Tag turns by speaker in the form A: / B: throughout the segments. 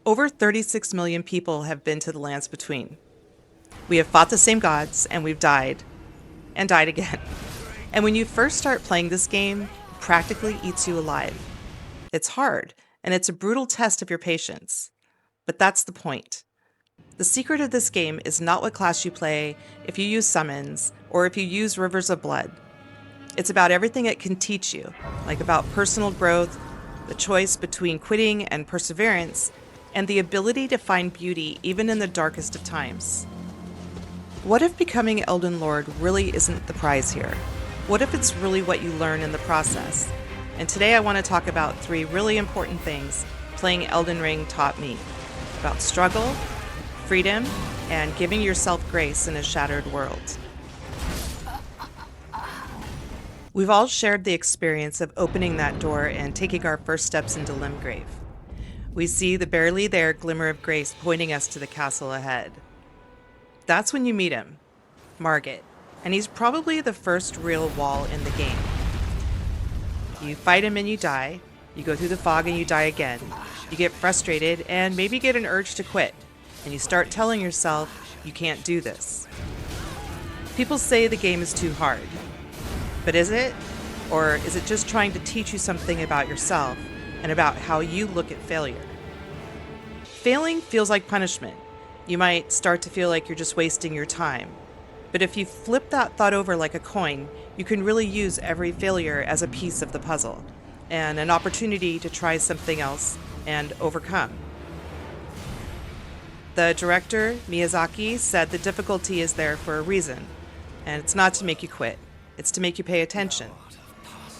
A: Over 36 million people have been to the lands between. We have fought the same gods, and we've died, and died again. And when you first start playing this game, it practically eats you alive. It's hard, and it's a brutal test of your patience. But that's the point. The secret of this game is not what class you play, if you use summons, or if you use rivers of blood. It's about everything it can teach you, like about personal growth, the choice between quitting and perseverance, and the ability to find beauty even in the darkest of times. What if becoming Elden Lord really isn't the prize here? What if it's really what you learn in the process? And today I want to talk about 3 really important things playing Elden Ring taught me. About struggle, freedom, and giving yourself grace in a shattered world. We've all shared the experience of opening that door and taking our first steps into Limgrave. We see the barely there glimmer of grace pointing us to the castle ahead. That's when you meet him, Margit, and he's probably the first real wall in the game. You fight him and you die, you go through the fog and you die again, you get frustrated and maybe get an urge to quit, and you start telling yourself you can't do this. People say the game is too hard, but is it? Or is it just trying to teach you something about yourself and about how you look at failure? Failing feels like punishment. You might start to feel like you're just wasting your time. But if you flip that thought over like a coin, you can really use every failure as a piece of the puzzle and an opportunity to try something else and overcome. The director, Miyazaki, said the difficulty is there for a reason, and it's not to make you quit, it's to make you pay attention.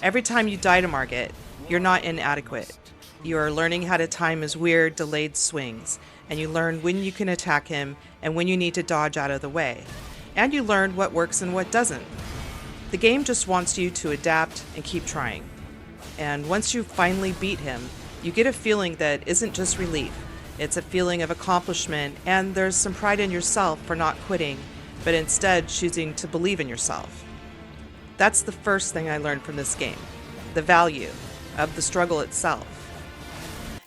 A: Every time you die to Margit, you're not inadequate. You are learning how to time his weird, delayed swings, and you learn when you can attack him and when you need to dodge out of the way. And you learn what works and what doesn't. The game just wants you to adapt and keep trying. And once you finally beat him, you get a feeling that isn't just relief. It's a feeling of accomplishment, and there's some pride in yourself for not quitting, but instead choosing to believe in yourself. That's the first thing I learned from this game, the value of the struggle itself.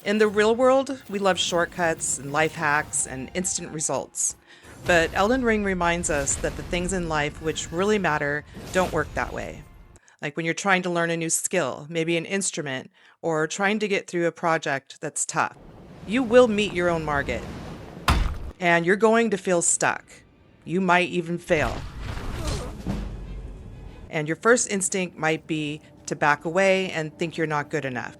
A: In the real world, we love shortcuts and life hacks and instant results. But Elden Ring reminds us that the things in life which really matter don't work that way. Like when you're trying to learn a new skill, maybe an instrument, or trying to get through a project that's tough. You will meet your own Margit, and you're going to feel stuck. You might even fail. And your first instinct might be to back away and think you're not good enough.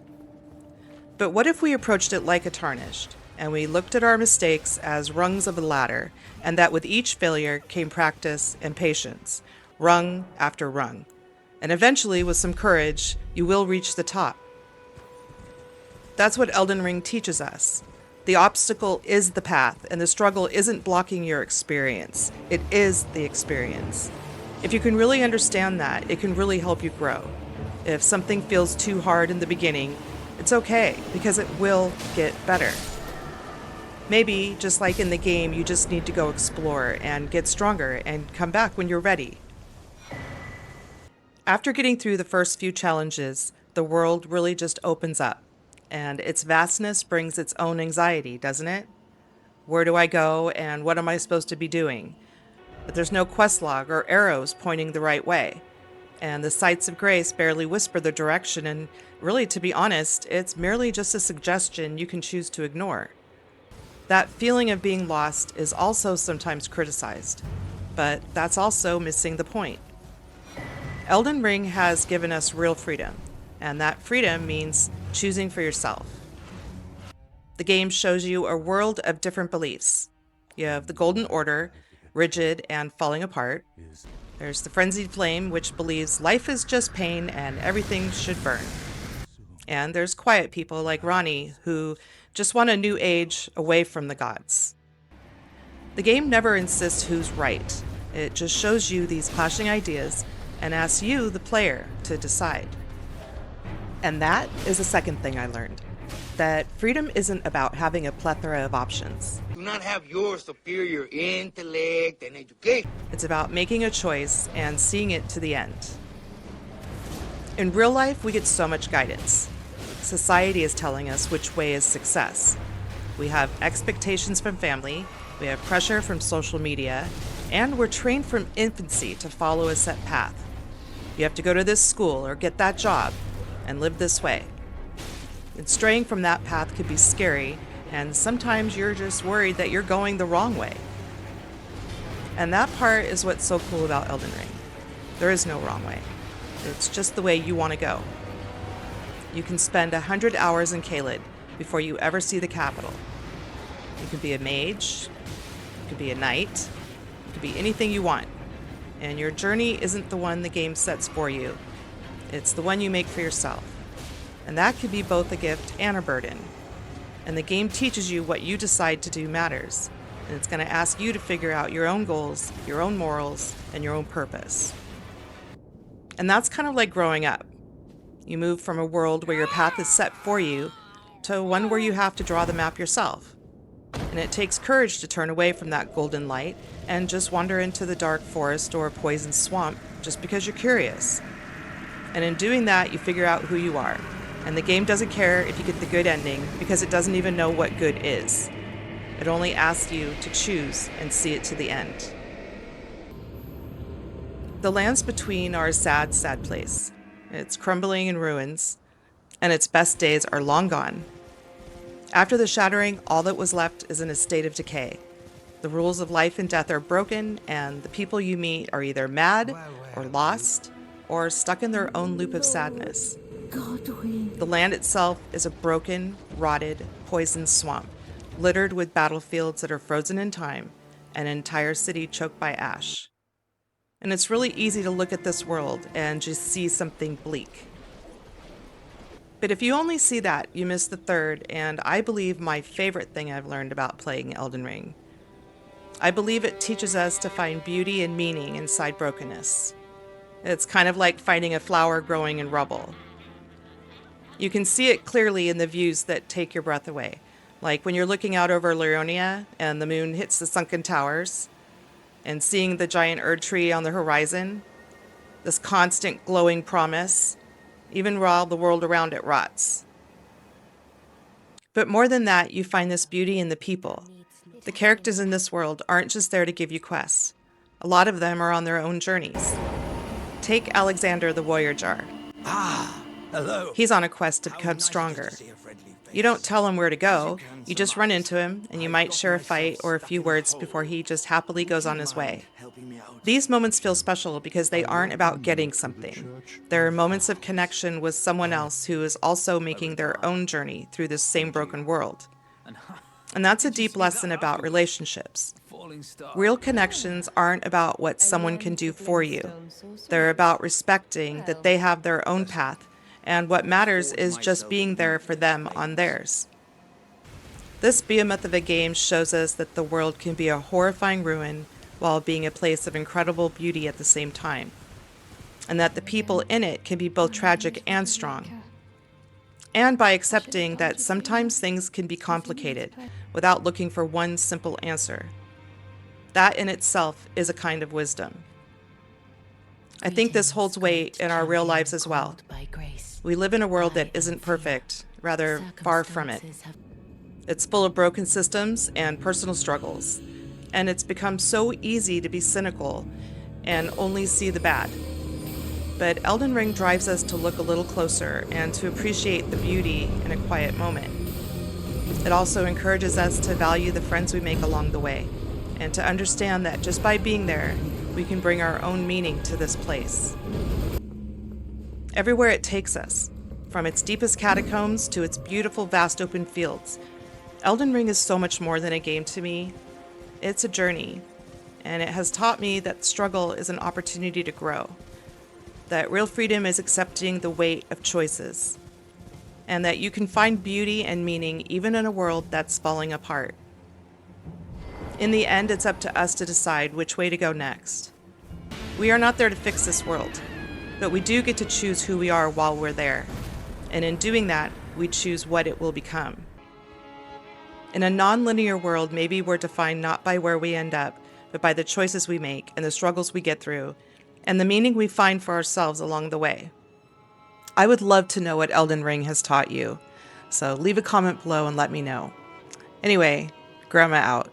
A: But what if we approached it like a tarnished, and we looked at our mistakes as rungs of a ladder, and that with each failure came practice and patience, rung after rung. And eventually, with some courage, you will reach the top. That's what Elden Ring teaches us. The obstacle is the path, and the struggle isn't blocking your experience. It is the experience. If you can really understand that, it can really help you grow. If something feels too hard in the beginning, it's okay, because it will get better. Maybe, just like in the game, you just need to go explore and get stronger and come back when you're ready. After getting through the first few challenges, the world really just opens up, and its vastness brings its own anxiety, doesn't it? Where do I go, and what am I supposed to be doing? But there's no quest log or arrows pointing the right way, and the sights of grace barely whisper the direction, and really, to be honest, it's merely just a suggestion you can choose to ignore. That feeling of being lost is also sometimes criticized, but that's also missing the point. Elden Ring has given us real freedom, and that freedom means choosing for yourself. The game shows you a world of different beliefs. You have the Golden Order, rigid and falling apart. There's the Frenzied Flame, which believes life is just pain and everything should burn. And there's quiet people like Ronnie, who just want a new age away from the gods. The game never insists who's right. It just shows you these clashing ideas and asks you, the player, to decide. And that is the second thing I learned, that freedom isn't about having a plethora of options.
B: Do not have your superior intellect and education.
A: It's about making a choice and seeing it to the end. In real life, we get so much guidance. Society is telling us which way is success. We have expectations from family, we have pressure from social media, and we're trained from infancy to follow a set path. You have to go to this school or get that job and live this way. And straying from that path could be scary, and sometimes you're just worried that you're going the wrong way. And that part is what's so cool about Elden Ring. There is no wrong way. It's just the way you want to go. You can spend 100 hours in Caelid before you ever see the capital. You can be a mage, you could be a knight, it could be anything you want. And your journey isn't the one the game sets for you. It's the one you make for yourself. And that could be both a gift and a burden. And the game teaches you what you decide to do matters. And it's going to ask you to figure out your own goals, your own morals, and your own purpose. And that's kind of like growing up. You move from a world where your path is set for you to one where you have to draw the map yourself. And it takes courage to turn away from that golden light and just wander into the dark forest or poison swamp just because you're curious. And in doing that, you figure out who you are. And the game doesn't care if you get the good ending because it doesn't even know what good is. It only asks you to choose and see it to the end. The lands between are a sad, sad place. It's crumbling in ruins, and its best days are long gone. After the shattering, all that was left is in a state of decay. The rules of life and death are broken, and the people you meet are either mad or lost or stuck in their own loop of sadness. The land itself is a broken, rotted, poisoned swamp, littered with battlefields that are frozen in time, and an entire city choked by ash. And it's really easy to look at this world and just see something bleak. But if you only see that, you miss the third, and I believe my favorite thing I've learned about playing Elden Ring. I believe it teaches us to find beauty and meaning inside brokenness. It's kind of like finding a flower growing in rubble. You can see it clearly in the views that take your breath away, like when you're looking out over Liurnia and the moon hits the sunken towers, and seeing the giant Erd tree on the horizon, this constant glowing promise, even while the world around it rots. But more than that, you find this beauty in the people. The characters in this world aren't just there to give you quests. A lot of them are on their own journeys. Take Alexander the Warrior Jar.
B: Hello.
A: He's on a quest to become stronger. You don't tell him where to go, you just run into him, and you might share a fight or a few words before he just happily goes on his way. These moments feel special because they aren't about getting something. They're moments of connection with someone else who is also making their own journey through this same broken world. And that's a deep lesson about relationships. Real connections aren't about what someone can do for you. They're about respecting that they have their own path, and what matters is just being there for them on theirs. This behemoth of a game shows us that the world can be a horrifying ruin while being a place of incredible beauty at the same time, and that the people in it can be both tragic and strong. And by accepting that sometimes things can be complicated without looking for one simple answer. That in itself is a kind of wisdom. I think this holds weight in our real lives as well. We live in a world that isn't perfect, rather far from it. It's full of broken systems and personal struggles, and it's become so easy to be cynical and only see the bad. But Elden Ring drives us to look a little closer and to appreciate the beauty in a quiet moment. It also encourages us to value the friends we make along the way, and to understand that just by being there, we can bring our own meaning to this place. Everywhere it takes us, from its deepest catacombs to its beautiful vast open fields, Elden Ring is so much more than a game to me. It's a journey, and it has taught me that struggle is an opportunity to grow, that real freedom is accepting the weight of choices, and that you can find beauty and meaning even in a world that's falling apart. In the end, it's up to us to decide which way to go next. We are not there to fix this world, but we do get to choose who we are while we're there. And in doing that, we choose what it will become. In a non-linear world, maybe we're defined not by where we end up, but by the choices we make and the struggles we get through, and the meaning we find for ourselves along the way. I would love to know what Elden Ring has taught you, so leave a comment below and let me know. Anyway, Grandma out.